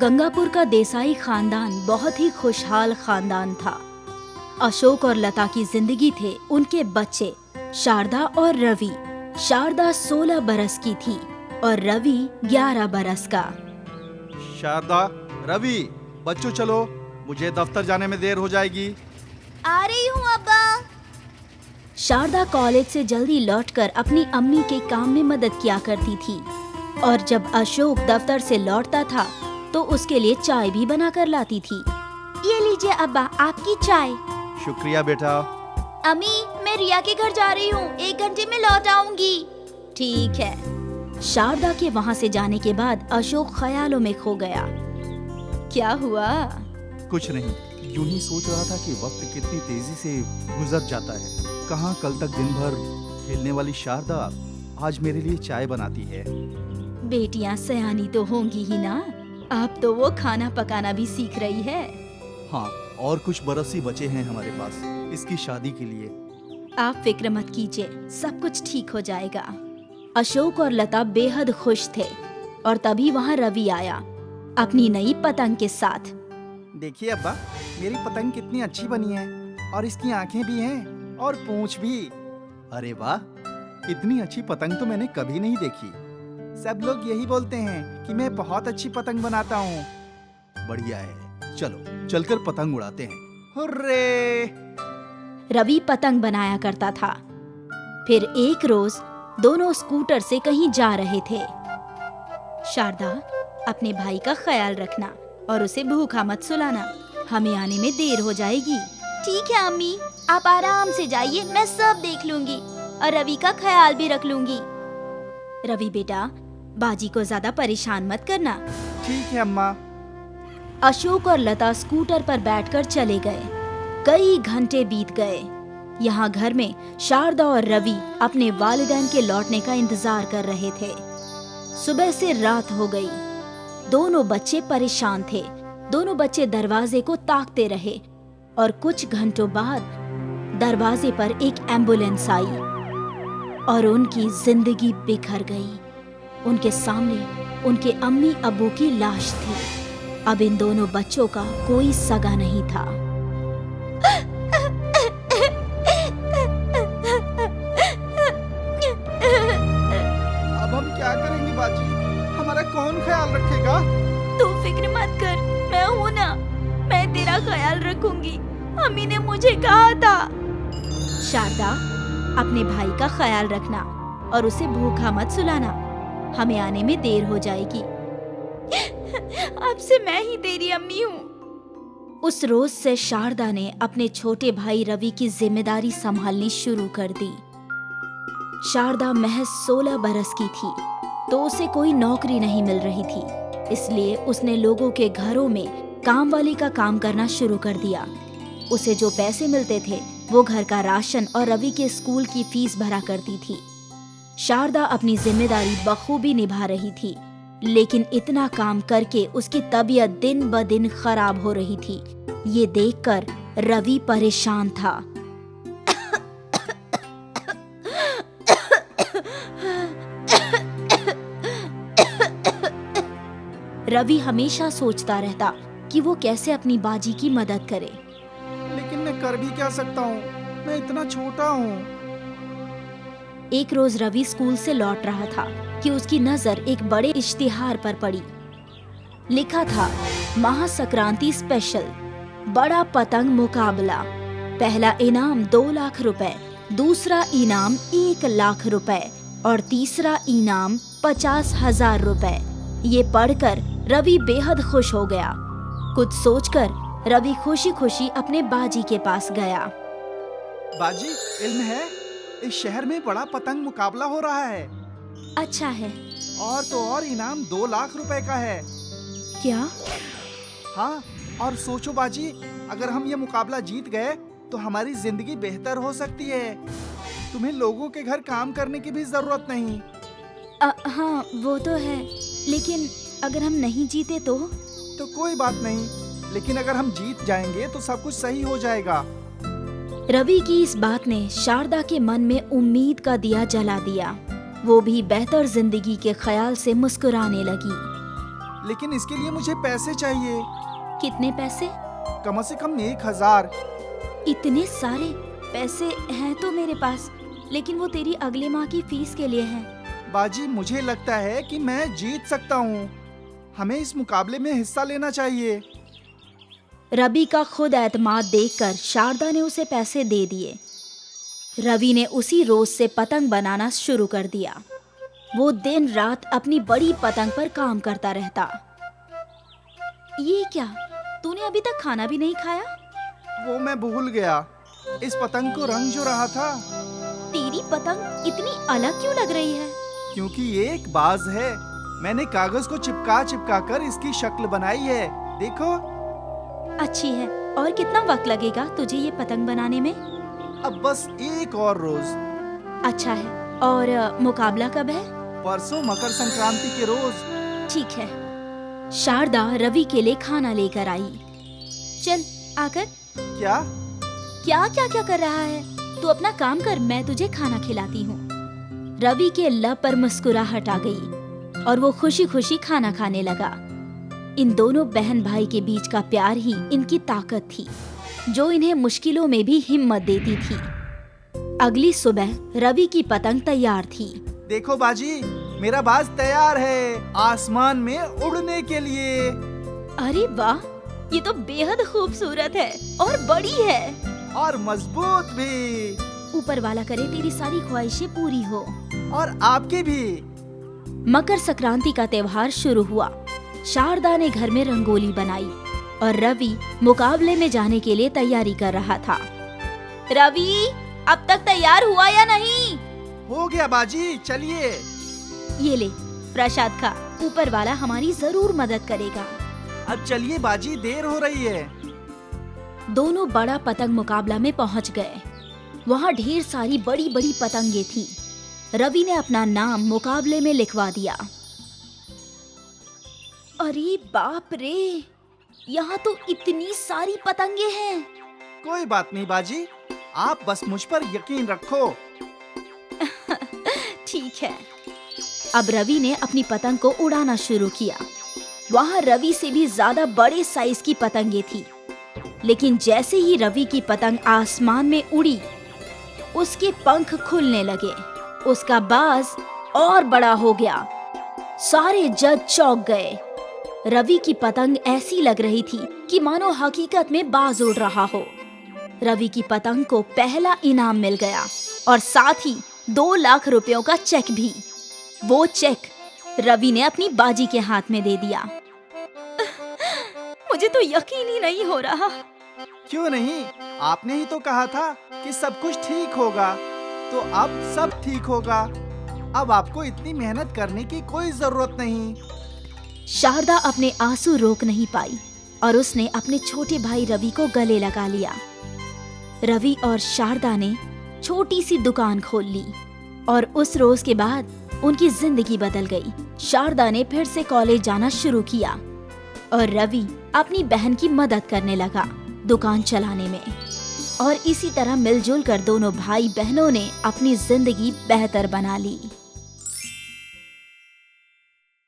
गंगापुर का देसाई खानदान बहुत ही खुशहाल खानदान था। अशोक और लता की जिंदगी थे उनके बच्चे शारदा और रवि। शारदा 16 बरस की थी और रवि 11 बरस का। शारदा, रवि, बच्चों चलो, मुझे दफ्तर जाने में देर हो जाएगी। आ रही हूँ अब्बा। शारदा कॉलेज से जल्दी लौटकर अपनी अम्मी के काम में मदद किया करती थी और जब अशोक दफ्तर से लौटता था तो उसके लिए चाय भी बना कर लाती थी। ये लीजिए अब्बा, आपकी चाय। शुक्रिया बेटा। अम्मी, मैं रिया के घर जा रही हूँ, 1 घंटे में लौट आऊंगी। ठीक है। शारदा के वहाँ से जाने के बाद अशोक ख्यालों में खो गया। क्या हुआ? कुछ नहीं, यूं ही सोच रहा था कि वक्त कितनी तेजी से गुजर जाता है। कहाँ कल तक दिन भर खेलने वाली शारदा आज मेरे लिए चाय बनाती है। बेटियां सयानी तो होंगी ही ना, अब तो वो खाना पकाना भी सीख रही है। हाँ, और कुछ बरस ही बचे हैं हमारे पास इसकी शादी के लिए। आप फिक्र मत कीजिए, सब कुछ ठीक हो जाएगा। अशोक और लता बेहद खुश थे और तभी वहाँ रवि आया अपनी नई पतंग के साथ। देखिए अब्बा, मेरी पतंग कितनी अच्छी बनी है और इसकी आंखें भी हैं और पूंछ भी। अरे वाह, इतनी अच्छी पतंग तो मैंने कभी नहीं देखी। सब लोग यही बोलते हैं कि मैं बहुत अच्छी पतंग बनाता हूँ। बढ़िया है, चलो चलकर पतंग उड़ाते हैं। हुर्रे! रवि पतंग बनाया करता था। फिर एक रोज दोनों स्कूटर से कहीं जा रहे थे। शारदा, अपने भाई का ख्याल रखना और उसे भूखा मत सुलाना, हमें आने में देर हो जाएगी। ठीक है अम्मी, आप आराम से जाइए, मैं सब देख लूंगी और रवि का ख्याल भी रख लूंगी। रवि बेटा, बाजी को ज्यादा परेशान मत करना। ठीक है अम्मा। अशोक और लता स्कूटर पर बैठकर चले गए। कई घंटे बीत गए। यहाँ घर में शारदा और रवि अपने वालिदैन के लौटने का इंतजार कर रहे थे। सुबह से रात हो गई। दोनों बच्चे परेशान थे। दोनों बच्चे दरवाजे को ताकते रहे और कुछ घंटों बाद दरवाजे पर एक एम्बुलेंस आई और उनकी जिंदगी बिखर गई। उनके सामने उनके अम्मी अब्बू की लाश थी। अब इन दोनों बच्चों का कोई सगा नहीं था। अब हम क्या करेंगे बाजी? हमारा कौन ख्याल रखेगा? तू फिक्र मत कर, मैं हूँ ना, मैं तेरा ख्याल रखूंगी। अम्मी ने मुझे कहा था। शारदा, अपने भाई का ख्याल रखना और उसे भूखा मत सुलाना, हमें आने में देर हो जाएगी। अब से मैं ही तेरी अम्मी हूँ। उस रोज से शारदा ने अपने छोटे भाई रवि की जिम्मेदारी संभालनी शुरू कर दी। शारदा महज 16 बरस की थी तो उसे कोई नौकरी नहीं मिल रही थी, इसलिए उसने लोगों के घरों में काम वाली का काम करना शुरू कर दिया। उसे जो पैसे मिलते थे वो घर का राशन और रवि के स्कूल की फीस भरा करती थी। शारदा अपनी जिम्मेदारी बखूबी निभा रही थी, लेकिन इतना काम करके उसकी तबीयत दिन ब दिन खराब हो रही थी। ये देखकर रवि परेशान था। रवि हमेशा सोचता रहता कि वो कैसे अपनी बाजी की मदद करे। लेकिन मैं कर भी क्या सकता हूँ? मैं इतना छोटा हूँ। एक रोज रवि स्कूल से लौट रहा था कि उसकी नजर एक बड़े इश्तिहार पर पड़ी। लिखा था, महासंक्रांति स्पेशल, बड़ा पतंग मुकाबला, पहला इनाम 2 लाख रुपए, दूसरा इनाम 1 लाख रुपए और तीसरा इनाम 50,000 रुपए। ये पढ़कर रवि बेहद खुश हो गया। कुछ सोचकर रवि खुशी खुशी अपने बाजी के पास गया। बाजी, इल्म है, इस शहर में बड़ा पतंग मुकाबला हो रहा है। अच्छा है। और तो और इनाम 2 लाख रुपए का है। क्या? हाँ, और सोचो बाजी, अगर हम ये मुकाबला जीत गए तो हमारी जिंदगी बेहतर हो सकती है। तुम्हें लोगों के घर काम करने की भी जरूरत नहीं। हाँ, वो तो है, लेकिन अगर हम नहीं जीते तो कोई बात नहीं, लेकिन अगर हम जीत जाएंगे तो सब कुछ सही हो जाएगा। रवि की इस बात ने शारदा के मन में उम्मीद का दिया जला दिया। वो भी बेहतर जिंदगी के ख्याल से मुस्कुराने लगी। लेकिन इसके लिए मुझे पैसे चाहिए, कितने पैसे? कम से कम 1000। इतने सारे पैसे हैं तो मेरे पास, लेकिन वो तेरी अगले माह की फीस के लिए हैं। बाजी, मुझे लगता है कि मैं जीत सकता हूँ। हमें इस मुकाबले में हिस्सा लेना चाहिए। रवि का खुद एतमाद देखकर शारदा ने उसे पैसे दे दिए। रवि ने उसी रोज से पतंग बनाना शुरू कर दिया। वो दिन रात अपनी बड़ी पतंग पर काम करता रहता। ये क्या, तूने अभी तक खाना भी नहीं खाया? वो मैं भूल गया। इस पतंग को रंग जो रहा था। तेरी पतंग इतनी अलग क्यों लग रही है? क्योंकि ये एक बाज है। मैंने कागज को चिपका कर इसकी शक्ल बनाई है। देखो। अच्छी है। और कितना वक्त लगेगा तुझे ये पतंग बनाने में? अब बस एक और रोज। अच्छा है। और मुकाबला कब है? परसों मकर संक्रांति के रोज। ठीक है। शारदा रवि के लिए खाना लेकर आई। चल आकर। क्या? क्या क्या क्या कर रहा है? तू अपना काम कर, मैं तुझे खाना खिलाती हूँ। रवि के लब पर मुस्कुराहट आ गई और वो खुशी खुशी खाना खाने लगा। इन दोनों बहन भाई के बीच का प्यार ही इनकी ताकत थी, जो इन्हें मुश्किलों में भी हिम्मत देती थी। अगली सुबह रवि की पतंग तैयार थी। देखो बाजी, मेरा बाज तैयार है आसमान में उड़ने के लिए। अरे वाह, ये तो बेहद खूबसूरत है और बड़ी है और मजबूत भी। ऊपर वाला करे तेरी सारी ख्वाहिशें पूरी हो। और आपकी भी। मकर संक्रांति का त्योहार शुरू हुआ। शारदा ने घर में रंगोली बनाई और रवि मुकाबले में जाने के लिए तैयारी कर रहा था। रवि, अब तक तैयार हुआ या नहीं? हो गया बाजी, चलिए। ये ले प्रसाद खा, ऊपर वाला हमारी जरूर मदद करेगा। अब चलिए बाजी, देर हो रही है। दोनों बड़ा पतंग मुकाबला में पहुंच गए। वहाँ ढेर सारी बड़ी बड़ी पतंगे थी। रवि ने अपना नाम मुकाबले में लिखवा दिया। अरे बाप रे, यहाँ तो इतनी सारी पतंगे हैं। कोई बात नहीं बाजी, आप बस मुझ पर यकीन रखो। ठीक है। अब रवि ने अपनी पतंग को उड़ाना शुरू किया। वहाँ रवि से भी ज्यादा बड़े साइज की पतंगे थी, लेकिन जैसे ही रवि की पतंग आसमान में उड़ी, उसके पंख खुलने लगे। उसका बाज और बड़ा हो गया। सारे जज चौंक गए। रवि की पतंग ऐसी लग रही थी कि मानो हकीकत में बाज उड़ रहा हो। रवि की पतंग को पहला इनाम मिल गया और साथ ही 2 लाख रुपयों का चेक भी। वो चेक रवि ने अपनी बाजी के हाथ में दे दिया। मुझे तो यकीन ही नहीं हो रहा। क्यों नहीं? आपने ही तो कहा था कि सब कुछ ठीक होगा, तो अब सब ठीक होगा। अब आपको इतनी मेहनत करने की कोई जरूरत नहीं। शारदा अपने आंसू रोक नहीं पाई और उसने अपने छोटे भाई रवि को गले लगा लिया। रवि और शारदा ने छोटी सी दुकान खोल ली और उस रोज के बाद उनकी जिंदगी बदल गई। शारदा ने फिर से कॉलेज जाना शुरू किया और रवि अपनी बहन की मदद करने लगा दुकान चलाने में। और इसी तरह मिलजुल कर दोनों भाई बहनों ने अपनी जिंदगी बेहतर बना ली।